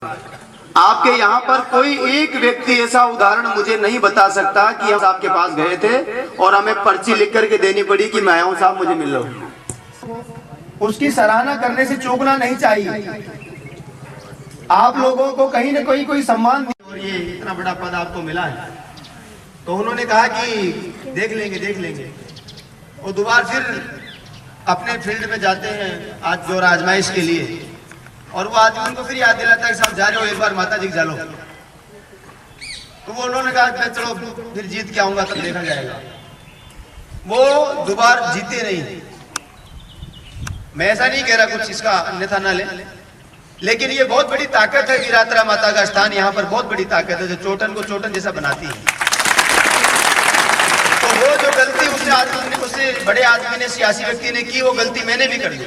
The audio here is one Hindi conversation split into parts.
आपके यहाँ पर कोई एक व्यक्ति ऐसा उदाहरण मुझे नहीं बता सकता कि हम आपके पास गए थे और हमें पर्ची लिख करके देनी पड़ी कि मैं हूं साहब, मुझे मिल लो। उसकी सराहना करने से चूकना नहीं चाहिए। आप लोगों को कहीं ना कहीं कोई सम्मान और ये इतना बड़ा पद आपको मिला है, तो उन्होंने कहा कि देख लेंगे। वो दोबारा फिर अपने फील्ड में जाते हैं आज जोर आजमाइश के लिए, और वो आदमी उनको फिर याद दिलाता है कि साहब जा रहे हो, एक बार माता जी के जालो। तो वो उन्होंने कहा चलो फिर जीत के आऊंगा तब देखा जाएगा। वो दोबारा जीते नहीं। मैं ऐसा नहीं कह रहा कुछ इसका अन्यथा ना ले, लेकिन ये बहुत बड़ी ताकत है वीरात्रा माता का स्थान। यहाँ पर बहुत बड़ी ताकत है जो चोटन को चोटन जैसा बनाती है। तो वो जो गलती उससे बड़े आदमी ने, सियासी व्यक्ति ने की, वो गलती मैंने भी कर दी।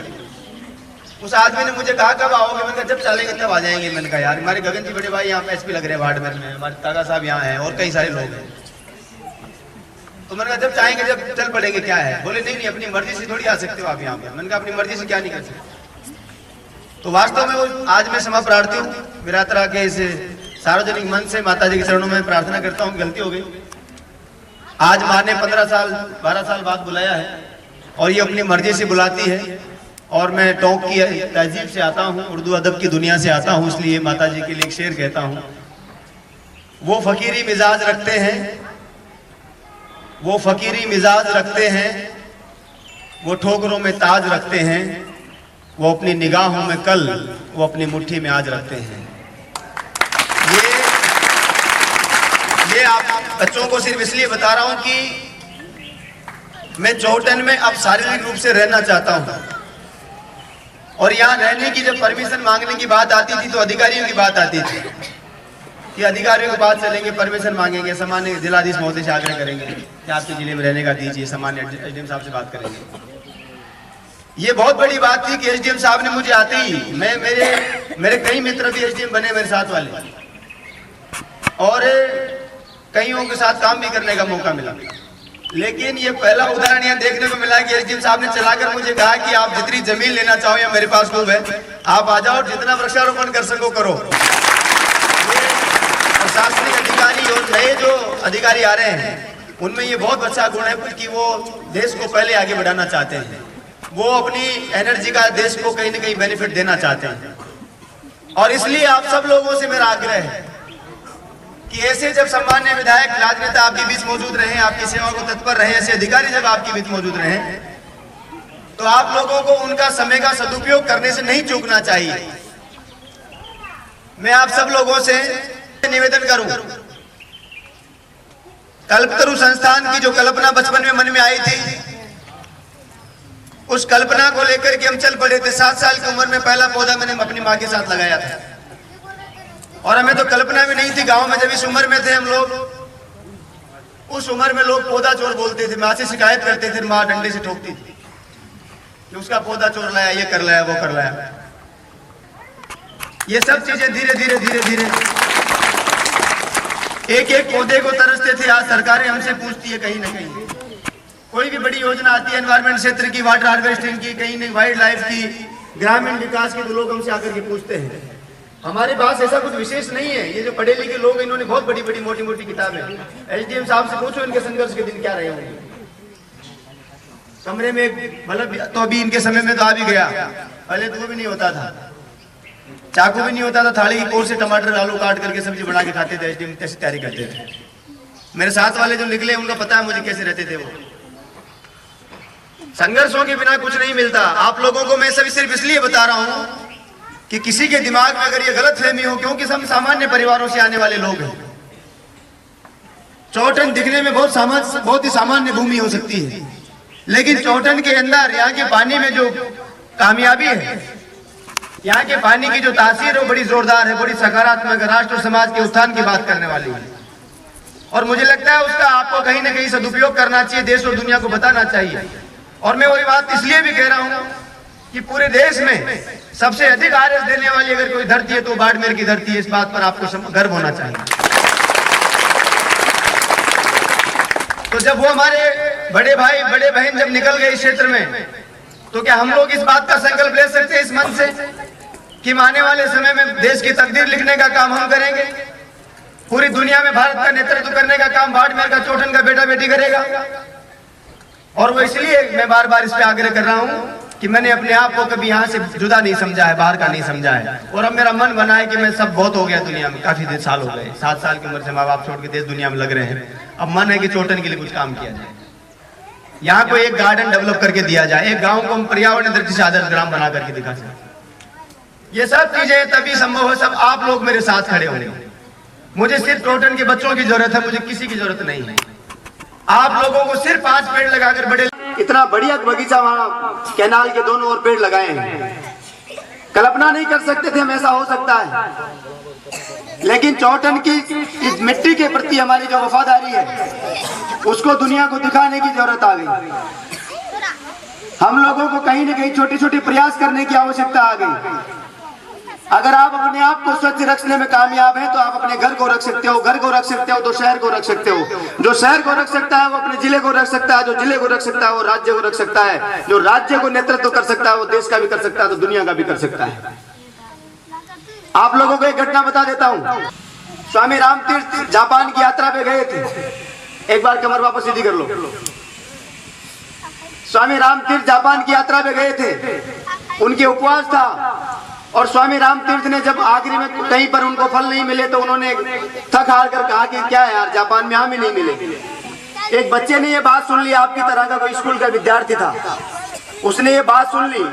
उस आदमी ने मुझे कहा कब आओगे? मैंने कहा जब चलेंगे तब आ जाएंगे। मैंने कहा यार हमारे गगन जी बड़े भाई यहाँ पे एसपी लग रहे हैं वार्ड में, हमारे तागा साहब यहाँ हैं और कई सारे लोग हैं। तो मैंने कहा जब चाहेंगे जब चल पड़ेंगे, क्या है? बोले नहीं अपनी मर्जी से थोड़ी आ सकते हो आप यहाँ पे। मैंने कहा अपनी मर्जी से क्या नहीं कर सकते। तो वास्तव में वो आज मैं क्षमा प्रार्थी हूँ वीरात्रा के इस सार्वजनिक मन से माता जी के चरणों में प्रार्थना करता हूँ, गलती हो गई। आज माँ ने 12 साल बाद बुलाया है और ये अपनी मर्जी से बुलाती है, और मैं टोंक की तहजीब से आता हूँ, उर्दू अदब की दुनिया से आता हूँ, इसलिए माता जी के लिए एक शेर कहता हूँ। वो फकीरी मिजाज रखते हैं, वो फकीरी मिजाज रखते हैं, वो ठोकरों में ताज रखते हैं, वो अपनी निगाहों में कल, वो अपनी मुट्ठी में आज रखते हैं। ये आप बच्चों को सिर्फ इसलिए बता रहा हूं कि मैं चौटन में अब शारीरिक रूप से रहना चाहता हूं, और यहाँ रहने की जब परमिशन मांगने की बात आती थी तो अधिकारियों की बात आती थी कि अधिकारियों के पास चलेंगे, परमिशन मांगेंगे, सामान्य जिलाधीश महोदय से आग्रह करेंगे कि आपके जिले में रहने का दीजिए, सामान्य एसडीएम साहब से बात करेंगे। ये बहुत बड़ी बात थी कि एसडीएम साहब ने मुझे आते ही, मेरे कई मित्र भी एसडीएम बने मेरे साथ वाले, और कईयों के साथ काम भी करने का मौका मिला। लेकिन ये पहला उदाहरण यहाँ देखने को मिला कि एसडीएम साहब ने चलाकर मुझे कहा कि आप जितनी जमीन लेना चाहो या मेरे पास खूब है, आप आ जाओ, जितना वृक्षारोपण कर सको करो। प्रशासनिक अधिकारी और नए जो अधिकारी आ रहे हैं उनमें ये बहुत अच्छा गुण है कि वो देश को पहले आगे बढ़ाना चाहते हैं, वो अपनी एनर्जी का देश को कहीं ना कहीं बेनिफिट देना चाहते हैं। और इसलिए आप सब लोगों से मेरा आग्रह है कि ऐसे जब सम्मान्य विधायक राजनेता आपके बीच मौजूद रहे, आपकी सेवा को तत्पर रहे, ऐसे अधिकारी जब आपके बीच मौजूद रहे, तो आप लोगों को उनका समय का सदुपयोग करने से नहीं चूकना चाहिए। मैं आप सब लोगों से निवेदन करूं, कल्पतरु संस्थान की जो कल्पना बचपन में मन में आई थी, उस कल्पना को लेकर के हम चल पड़े थे। 7 साल की उम्र में पहला पौधा मैंने अपनी माँ के साथ लगाया था, और हमें तो कल्पना भी नहीं थी गांव में, जब इस उम्र में थे हम लोग, उस उम्र में लोग पौधा चोर बोलते थे, माँ से शिकायत करते थे, माँ डंडे से ठोकती थी कि उसका पौधा चोर लाया, ये कर लाया, वो कर लाया। ये सब चीजें धीरे धीरे एक एक पौधे को तरसते थे। आज सरकारें हमसे पूछती है कहीं ना कहीं, कोई भी बड़ी योजना आती है एनवायरमेंट क्षेत्र की, वाटर हार्वेस्टिंग की, कहीं नहीं वाइल्ड लाइफ की, ग्रामीण विकास की, तो लोग हमसे आकर के पूछते हैं। हमारे पास ऐसा कुछ विशेष नहीं है। ये जो पढ़े लिखे लोग, इन्होंने बहुत बड़ी बड़ी मोटी मोटी किताबें, एसडीएम साहब से पूछो इनके संघर्ष के दिन क्या रहे होंगे। कमरे में बल्ब तो अभी इनके समय में तो आ भी गया, पहले तो वो भी नहीं होता था, चाकू भी नहीं होता था, थाली की कोर से टमाटर आलू काट करके सब्जी बना के खाते थे, एसडीएम कैसे तैयारी करते थे। मेरे साथ वाले जो निकले उनका पता है मुझे कैसे रहते थे वो। संघर्षों के बिना कुछ नहीं मिलता। आप लोगों को मैं सिर्फ इसलिए बता रहा हूं कि किसी के दिमाग में अगर ये गलतफहमी हो, क्योंकि हम सामान्य परिवारों से आने वाले लोग हैं, चौटन दिखने में बहुत ही सामान्य भूमि हो सकती है, लेकिन चौटन के अंदर यहाँ के पानी में जो कामयाबी है, यहाँ के पानी की जो तासीर है वो बड़ी जोरदार है, बड़ी सकारात्मक है, राष्ट्र और समाज के उत्थान की बात करने वाली है। और मुझे लगता है उसका आपको कहीं ना कहीं सदुपयोग करना चाहिए, देश और दुनिया को बताना चाहिए। और मैं वही बात इसलिए भी कह रहा हूँ कि पूरे देश में सबसे अधिक आरएस देने वाली अगर कोई धरती है तो बाड़मेर की धरती है। इस बात पर आपको गर्व होना चाहिए। तो जब वो हमारे बड़े भाई बड़े बहन जब निकल गए इस क्षेत्र में, तो क्या हम लोग इस बात का संकल्प ले सकते हैं इस मन से कि आने वाले समय में देश की तकदीर लिखने का काम हम करेंगे। पूरी दुनिया में भारत का नेतृत्व करने का काम बाड़मेर का चौटन का बेटा बेटी करेगा। और वो इसलिए मैं बार बार इस पे आग्रह कर रहा हूँ कि मैंने अपने आप को कभी यहाँ से जुदा नहीं समझा है, बाहर का नहीं समझा है। और अब मेरा मन बना है कि मैं सब बहुत हो गया दुनिया में, काफी साल हो गए, 7 साल की उम्र से माँ बाप छोड़ के देश दुनिया में लग रहे हैं। अब मन है कि चौटन के लिए कुछ काम किया जाए, यहाँ को एक गार्डन डेवलप करके दिया जाए, एक गाँव को हम पर्यावरण दृष्टि से आदर्श ग्राम बना करके दिखा सकते। ये सब चीजें तभी संभव है, सब आप लोग मेरे साथ खड़े होंगे। मुझे सिर्फ चौटन के बच्चों की जरूरत है, मुझे किसी की जरूरत नहीं है। आप लोगों को सिर्फ 5 पेड़ लगाकर बड़े, इतना बढ़िया बगीचा वहां कैनाल के दोनों ओर पेड़ लगाए हैं। कल्पना नहीं कर सकते थे हम ऐसा हो सकता है, लेकिन चौटन की इस मिट्टी के प्रति हमारी जो वफादारी है उसको दुनिया को दिखाने की जरूरत आ गई। हम लोगों को कहीं न कहीं छोटे छोटे प्रयास करने की आवश्यकता आ गई। अगर आप अपने आप को स्वच्छ रखने में कामयाब हैं तो आप अपने घर को रख सकते हो, घर को रख सकते हो तो शहर को रख सकते हो, जो शहर को रख सकता है वो अपने जिले को रख सकता है, जो जिले को रख सकता है वो राज्य को रख सकता है, जो राज्य को नेतृत्व कर सकता है वो देश का भी कर सकता है, तो दुनिया का भी कर सकता है। आप लोगों को एक घटना बता देता हूँ। स्वामी रामतीर्थ जापान की यात्रा पे गए थे। एक बार कमर वापस सीधी कर लो। स्वामी रामतीर्थ जापान की यात्रा पे गए थे, उनके उपवास था और स्वामी रामतीर्थ ने जब आखिरी में कहीं पर उनको फल नहीं मिले तो उन्होंने थक हार कर कहा कि क्या यार जापान में आम ही नहीं मिले। एक बच्चे ने ये बात सुन ली, आपकी तरह का कोई स्कूल का विद्यार्थी था, उसने ये बात सुन ली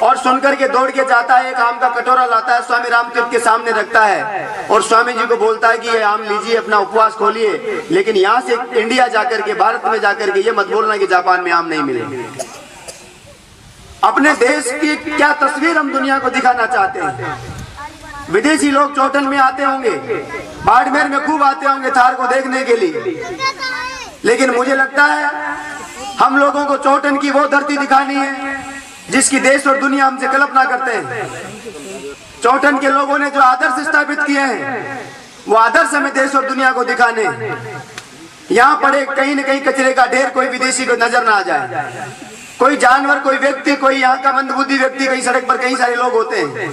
और सुनकर के दौड़ के जाता है, एक आम का कटोरा लाता है, स्वामी रामतीर्थ के सामने रखता है और स्वामी जी को बोलता है कि ये आम लीजिए, अपना उपवास खोलिए, लेकिन यहाँ से इंडिया जाकर के, भारत में जाकर के ये मत बोलना कि जापान में आम नहीं मिले। अपने देश की क्या तस्वीर हम दुनिया को दिखाना चाहते हैं। विदेशी लोग चौटन में आते होंगे, बाड़मेर में खूब आते होंगे थार को देखने के लिए, लेकिन मुझे लगता है हम लोगों को चौटन की वो धरती दिखानी है जिसकी देश और दुनिया हमसे कल्पना करते हैं। चौटन के लोगों ने जो आदर्श स्थापित किए हैं वो आदर्श हमें देश और दुनिया को दिखाने। यहाँ पड़े कहीं न कहीं कचरे का ढेर कोई विदेशी को नजर ना आ जाए, कोई जानवर, कोई व्यक्ति, कोई यहाँ का मंदबुद्धि व्यक्ति, कई सड़क पर कई सारे लोग होते हैं,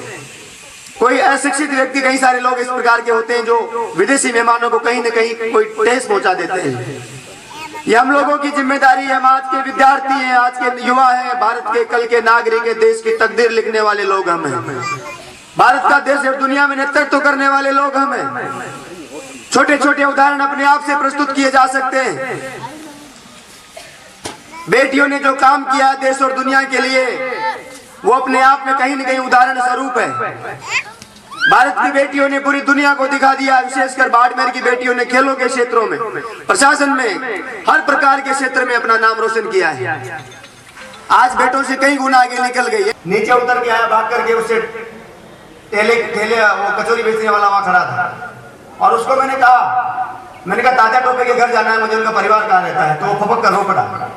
कोई अशिक्षित व्यक्ति, कई सारे लोग इस प्रकार के होते हैं जो विदेशी मेहमानों को कहीं न कहीं कोई ठेस पहुंचा देते हैं। ये हम लोगों की जिम्मेदारी है। हम आज के विद्यार्थी हैं, आज के युवा हैं, भारत के कल के नागरिक है, देश की तकदीर लिखने वाले लोग हम हैं, भारत का देश और दुनिया में नेतृत्व करने वाले लोग हम हैं। छोटे छोटे उदाहरण अपने आप से प्रस्तुत किए जा सकते हैं। बेटियों ने जो काम किया देश और दुनिया के लिए वो अपने आप में कहीं न कहीं उदाहरण स्वरूप है। भारत की बेटियों ने पूरी दुनिया को दिखा दिया, विशेषकर बाड़मेर की बेटियों ने खेलों के क्षेत्रों में, प्रशासन में, हर प्रकार के क्षेत्र में अपना नाम रोशन किया है। आज बेटों से कई गुना आगे निकल गई है। नीचे उतर के आया, भाग करके उससे ठेले वो कचौरी बेचने वाला वहां खड़ा था और उसको मैंने कहा ताजा टोपे के घर जाना है मुझे, उनका परिवार कहाँ रहता है? तो वो फपक कर रो पड़ा।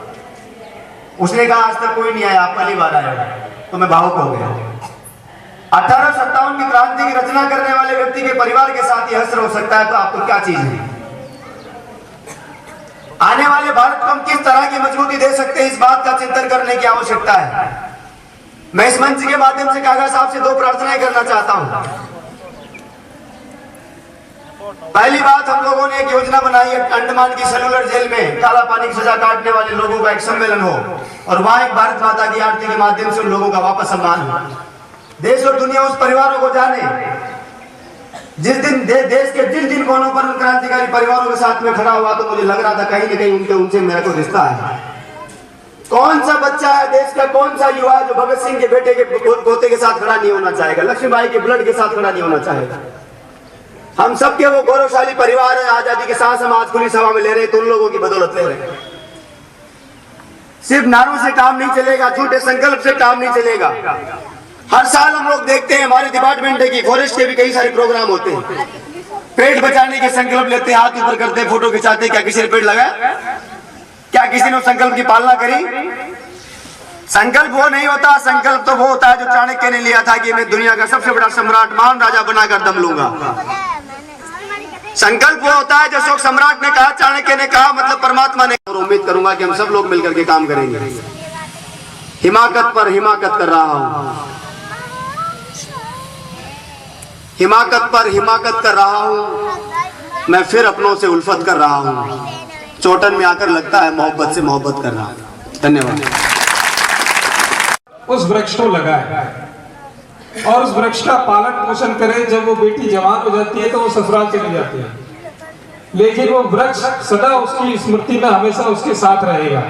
उसने कहा आज तक कोई नहीं आया, आप पहली बार आए। तो मैं भावुक हो गया। 1857 की क्रांति की रचना करने वाले व्यक्ति के परिवार के साथ ही हश्र हो सकता है, तो आपको क्या चीज है? आने वाले भारत को हम किस तरह की मजबूती दे सकते हैं, इस बात का चिंतन करने की आवश्यकता है। मैं इस मंच के माध्यम से कागा साहब से 2 प्रार्थनाएं करना चाहता हूं। पहली बात, हम लोगों ने एक योजना बनाई है, अंडमान की सेलुलर जेल में काला पानी की सजा काटने वाले लोगों का एक सम्मेलन हो और वहां एक भारत माता की आरती के माध्यम से उन लोगों का वापस सम्मान हो। देश और दुनिया उस परिवारों को जाने जिस दिन देश के जिन कोनों पर उन क्रांतिकारी परिवारों के साथ में खड़ा हुआ, तो मुझे लग रहा था कहीं न कहीं उनसे मेरा कोई रिश्ता है। कौन सा बच्चा है देश का, कौन सा युवा है जो भगत सिंह के बेटे के पोते के साथ खड़ा नहीं होना चाहेगा, लक्ष्मीबाई के ब्लड के साथ खड़ा नहीं होना चाहेगा? हम सबके वो गौरवशाली परिवार है। आजादी के सांस हम आज खुली सभा में ले रहे हैं तो उन लोगों की बदौलत ले रहे हैं। सिर्फ नारों से काम नहीं चलेगा, झूठे संकल्प से काम नहीं चलेगा। हर साल हम लोग देखते हैं, हमारे डिपार्टमेंट की फॉरेस्ट के भी कई सारे प्रोग्राम होते हैं। पेड़ बचाने के संकल्प लेते हैं, हाथ ऊपर करते हैं, फोटो खिंचाते हैं। क्या किसी ने पेड़ लगाया? क्या किसी ने संकल्प की पालना करी? संकल्प वो नहीं होता, संकल्प तो वो होता है जो चाणक्य ने लिया था कि मैं दुनिया का सबसे बड़ा सम्राट, महान राजा बनाकर दम लूंगा। संकल्प वो होता है जो अशोक सम्राट ने कहा, चाणक्य ने कहा, मतलब परमात्मा ने। और उम्मीद करूंगा कि हम सब लोग मिलकर के काम करेंगे। हिमाकत पर हिमाकत कर रहा हूं। हिमाकत पर हिमाकत कर रहा हूँ, मैं फिर अपनों से उल्फत कर रहा हूँ। चोटन में आकर लगता है मोहब्बत से मोहब्बत कर रहा हूँ। धन्यवाद। उस वृक्ष को लगाए और उस वृक्ष का पालन पोषण करे। जब वो बेटी जवान हो जाती है तो वो ससुराल चली जाती है, लेकिन वो वृक्ष सदा उसकी स्मृति में हमेशा उसके साथ रहेगा।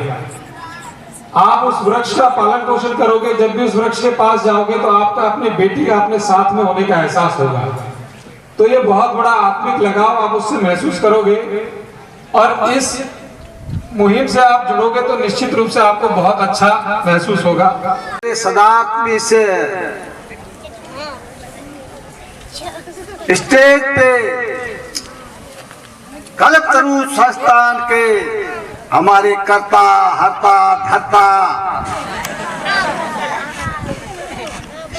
आप उस वृक्ष का पालन पोषण करोगे, जब भी उस वृक्ष के पास जाओगे तो आपका अपने बेटी का अपने साथ में होने का एहसास होगा। तो ये बहुत बड़ा आत्मिक लगाव आप उससे महसूस करोगे और इस मुहिम से आप जुड़ोगे तो निश्चित रूप से आपको बहुत अच्छा महसूस होगा। सदात्मी से स्टेज पे कल्पतरु संस्थान के हमारे कर्ता हर्ता धर्ता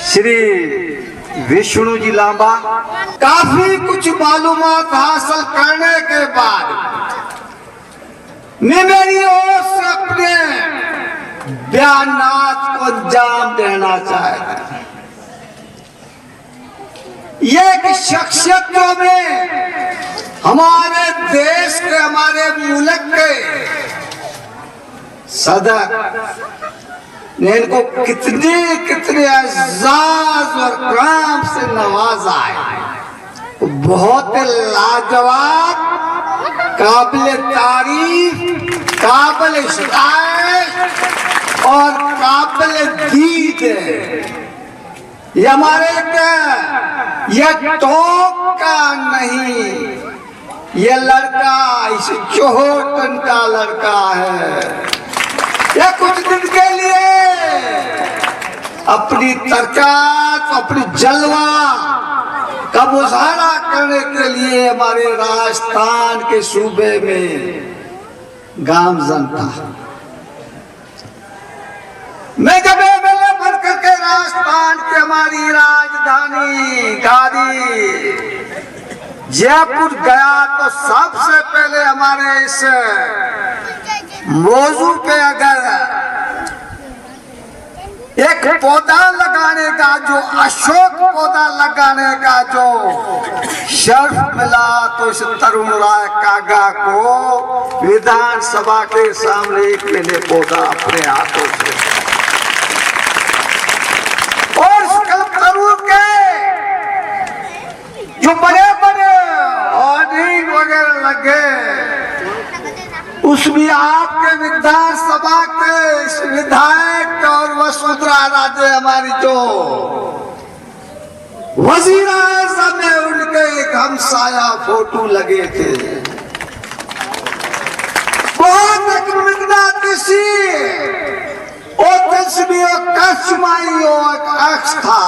श्री विष्णु जी लांबा, काफी कुछ मालूमात हासिल करने के बाद मैं मेरी ओर से अपने बयानात को अंजाम देना चाहता हूं। ये एक शख्सियतों में हमारे देश के, हमारे मुल्क के सदर ने इनको कितने कितने एजाज और काम से नवाजा है। बहुत लाजवाब, काबिल तारीफ, काबिल शिकायत और काबिल दीद है। ये हमारे ये टोक का नहीं, ये लड़का इस चोहटन का लड़का है। ये कुछ दिन के लिए अपनी तरकात, अपनी जलवा का मुजाहरा करने के लिए हमारे राजस्थान के सूबे में गामजन था। मैं जब एमएलए बन करके राजस्थान की हमारी राजधानी गादी जयपुर गया तो सबसे पहले हमारे इस मौजू पे अगर एक पौधा लगाने का, जो अशोक पौधा लगाने का जो शर्फ मिला, तो इस तरुण राय कागा को विधानसभा के सामने एक मैंने पौधा अपने हाथों से जो बड़े बड़े होर्डिंग वगैरह लगे, उसमें आपके विधानसभा के इस विधायक और वसुंधरा राजे हमारी जो वजीर आज़म है, उनके एक हमसाया फोटो लगे थे। बहुत एक मिकनातीसी और तस्वीर कश्माई और एक अक्ष था।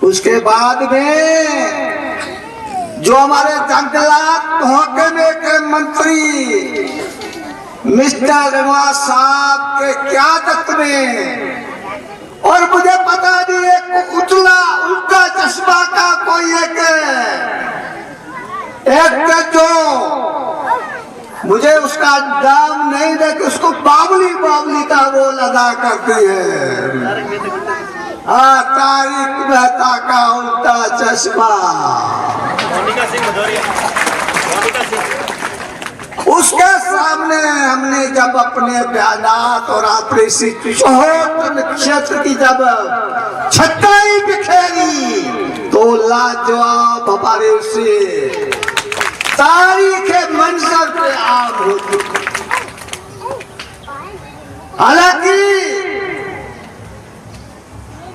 उसके बाद में जो हमारे जंगलात महकमे के मंत्री मिस्टर रणवा साहब के क्यादत में, और मुझे पता नहीं एक उल्टा चश्मा का कोई एक जो मुझे उसका नाम नहीं दे कि उसको बाबली बाबली का रोल अदा करती है। तारिक मेहता का उल्टा चश्मा। उसके सामने हमने जब अपने बयानात और अपने क्षेत्र की जब छटाई बिखेरी, तो लाजवाब हमारे उसे तारीख मंजर पे आग होती। हालांकि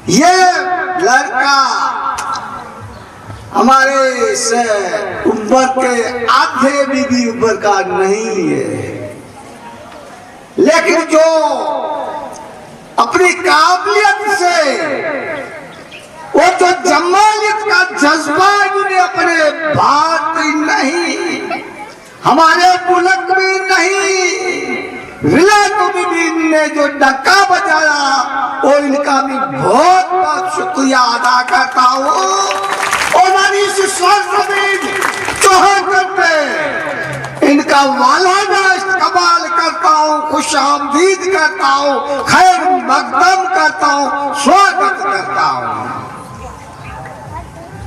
ये लड़का हमारे इस उम्र के आधे भी उम्र का नहीं है, लेकिन जो अपनी काबिलियत से वो तो जमालियत का जज्बा इन्होंने अपने भारत नहीं, हमारे मुल्क में नहीं, विलायतों में भी इनने जो डक्का बजाया, और इनका भी बहुत बहुत शुक्रिया अदा करता हूँ। और हमारी इस सरजमीन चौहटन पे इनका वालाना इस्तकबाल करता हूँ, खुश आमदीद करता हूँ, खैर मकदम करता हूँ, स्वागत करता हूँ।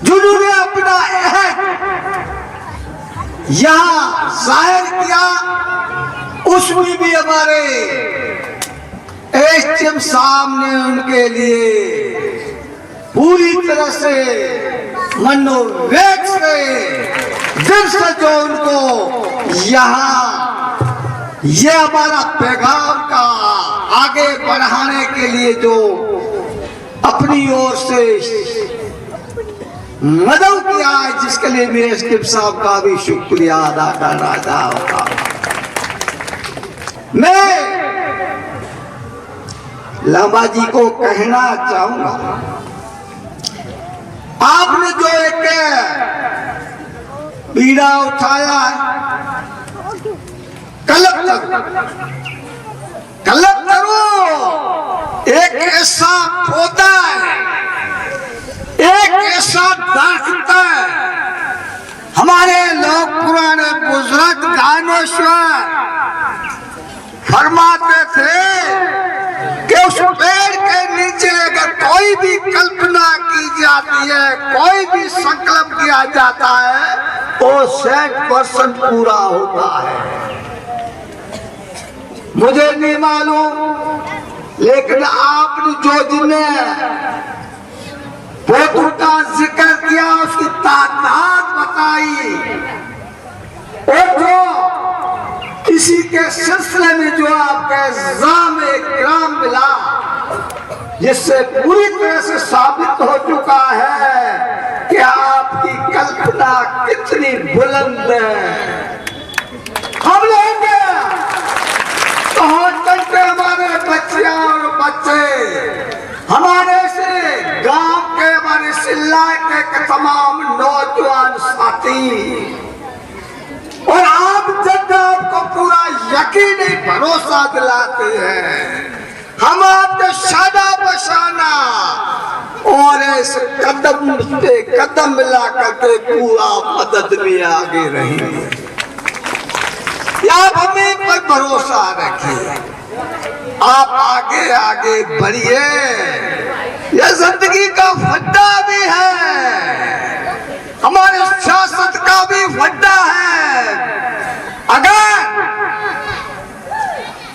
जिन्होंने अपना अहद यहां जाहिर किया, उसमें भी हमारे एसएम साहब ने उनके लिए पूरी तरह से मनोवेग से दिल से जो उनको यहाँ ये हमारा पैगाम का आगे बढ़ाने के लिए जो अपनी ओर से मदद किया है, जिसके लिए मैं एसएम साहब का भी शुक्रिया अदा करना चाहूंगा। मैं लामा जी को कहना चाहूंगा, आपने जो एक पीड़ा उठाया है, कलप करो। एक ऐसा पौधा है, एक ऐसा दरख्त है, हमारे लोग पुराने बुजुर्ग दानश्वर फरमाते थे कि उस पेड़ के नीचे अगर कोई भी कल्पना की जाती है, कोई भी संकल्प किया जाता है, वो 100% पूरा होता है। मुझे नहीं मालूम, लेकिन आपने जो जिन्हें पौधों का जिक्र किया, उसकी तादाद बताई, और जो इसी के सिलसिले में जो आपका इल्जाम इकराम मिला, जिससे पूरी तरह से साबित हो चुका है कि आपकी कल्पना कितनी बुलंद है। हम लोग चल के हमारे बच्चे और बच्चे, हमारे से गांव के, हमारे सिल्ला के तमाम नौजवान साथी, और आप जब आपको पूरा यकीनी भरोसा दिलाते हैं, हम आपके शादा बशाना और इस कदम पे कदम मिला करके पूरा मदद में आगे रहेंगे। आप हमें पर भरोसा रखिए, आप आगे आगे बढ़िए। यह जिंदगी का फड्डा भी है, हमारे सियासत का भी फड्डा है। अगर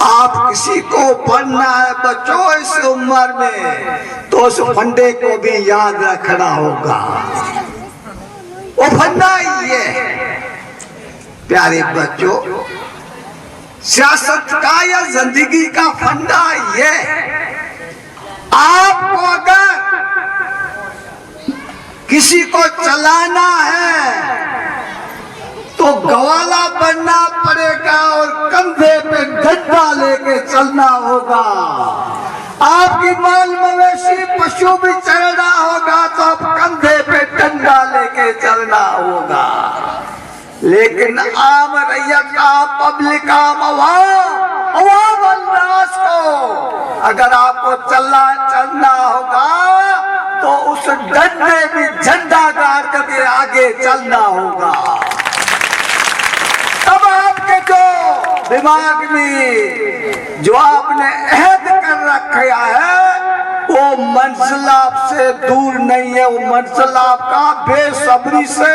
आप किसी को बनना है बच्चों इस उम्र में, तो उस फंडे को भी याद रखना होगा। वो फंडा ये प्यारे बच्चों, सियासत का या जिंदगी का फंडा ये, आपको अगर किसी को चलाना है तो गवाला बनना पड़ेगा और कंधे पे डंडा लेके चलना होगा। आपकी माल मवेशी पशु भी चलना होगा तो आप कंधे पे डंडा लेके चलना होगा। लेकिन आम रैयत का, पब्लिक का, अवाम अन्नास को अगर आपको चलना होगा तो उस डंडे में झंडा गाड़ करके आगे चलना होगा। तब आपके जो दिमाग में जो आपने अहद कर रखा है, वो मंजिल आपसे दूर नहीं है, वो मंजिल आपका बेसब्री से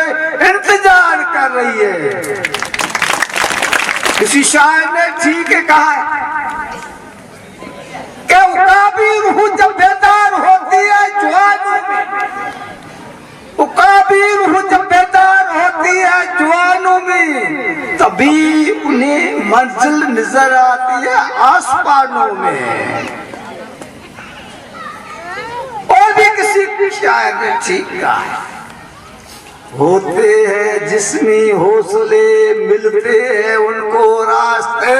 इंतजार कर रही है। किसी शायर ने ठीक कहा कि उकाबी रूह जब बेदार होती है जवानों में, उकाबी रूह जब बेदार होती है जवानों में, तभी उन्हें मंजिल नजर आती है आसमानों में। और भी किसी शायर ने ठीक कहा, होते हैं जिस्मी हौसले, मिलते हैं उनको रास्ते,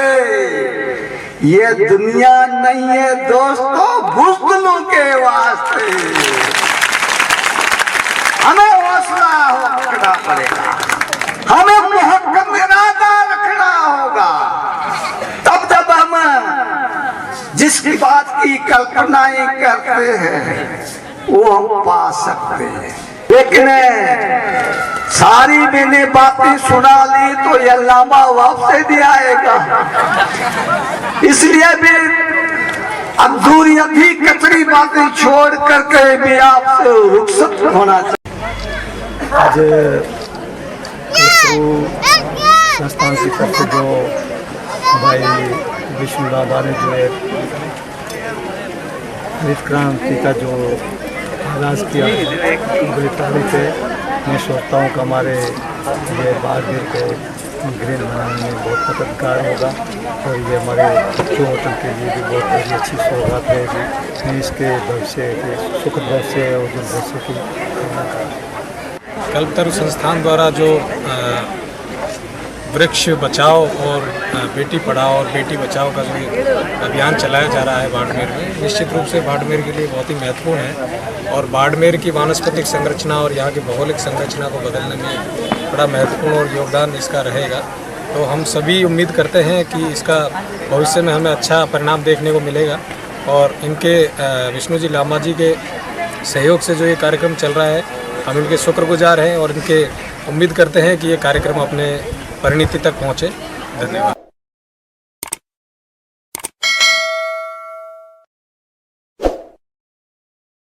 ये दुनिया नहीं है दोस्तों बुज़दिलों के वास्ते। हमें हौसला रखना पड़ेगा, हमें मुहक्कम इरादा रखना होगा, तब जब हम जिसकी बात की कल्पनाएं करते हैं वो हम पा सकते हैं। लेकिन सारी मैंने बातें सुना ली तो ये लामा वापस भी आएगा, इसलिए भी अधूरी कचरी बातें छोड़ करके भी आपसे रुखसत होना चाहिए। आज संस्थान की तरफ से जो भाई विष्णु बाबा ने जो एक हरित क्रांति का जो आगाज़ किया बड़ी तारीफ है। मैं सोचता हूँ कि हमारे ये बाड़मेर को ग्रीन बनाने में बहुत मददगार होगा और ये हमारे बच्चों होटल के लिए भी बहुत बड़ी अच्छी सौगात रहेगी। मैं इसके भविष्य के सुखद भविष्य और भविष्य की कामना करता। कल्पतरु संस्थान द्वारा जो वृक्ष बचाओ और बेटी पढ़ाओ और बेटी बचाओ का जो अभियान चलाया जा रहा है बाड़मेर में, निश्चित रूप से बाड़मेर के लिए बहुत ही महत्वपूर्ण है और बाड़मेर की वानस्पतिक संरचना और यहाँ की भौगोलिक संरचना को बदलने में बड़ा महत्वपूर्ण और योगदान इसका रहेगा। तो हम सभी उम्मीद करते हैं कि इसका भविष्य में हमें अच्छा परिणाम देखने को मिलेगा और इनके विष्णु जी लामा जी के सहयोग से जो ये कार्यक्रम चल रहा है, हम इनके शुक्रगुजार हैं और इनके उम्मीद करते हैं कि ये कार्यक्रम अपने परिणति तक पहुँचे। धन्यवाद।